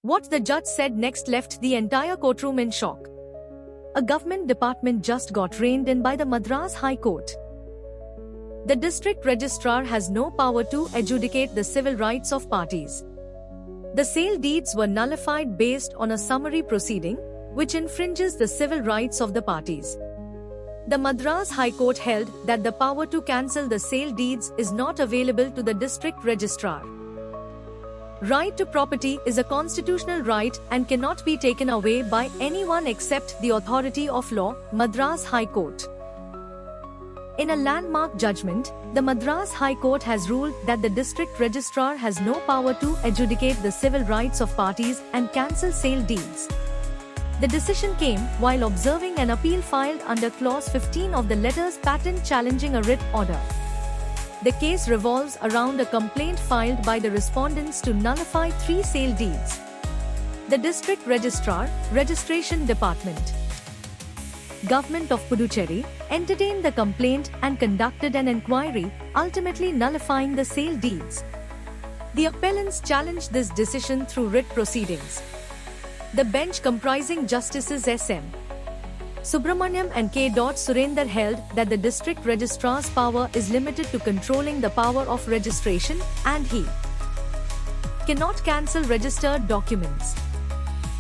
What the judge said next left the entire courtroom in shock. A government department just got reined in by the Madras High Court. The district registrar has no power to adjudicate the civil rights of parties. The sale deeds were nullified based on a summary proceeding, which infringes the civil rights of the parties. The Madras High Court held that the power to cancel the sale deeds is not available to the district registrar. Right to property is a constitutional right and cannot be taken away by anyone except the authority of law, Madras High Court. In a landmark judgment, the Madras High Court has ruled that the district registrar has no power to adjudicate the civil rights of parties and cancel sale deeds. The decision came while observing an appeal filed under Clause 15 of the letters patent challenging a writ order. The case revolves around a complaint filed by the respondents to nullify 3 sale deeds. The District Registrar, Registration Department, Government of Puducherry, entertained the complaint and conducted an inquiry, ultimately nullifying the sale deeds. The appellants challenged this decision through writ proceedings. The bench comprising Justices S.M. Subramaniam and K. Surender held that the district registrar's power is limited to controlling the power of registration, and he cannot cancel registered documents.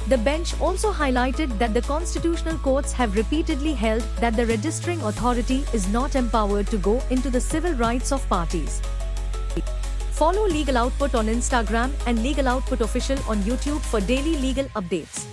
The bench also highlighted that the constitutional courts have repeatedly held that the registering authority is not empowered to go into the civil rights of parties. Follow Legal Output on Instagram and Legal Output Official on YouTube for daily legal updates.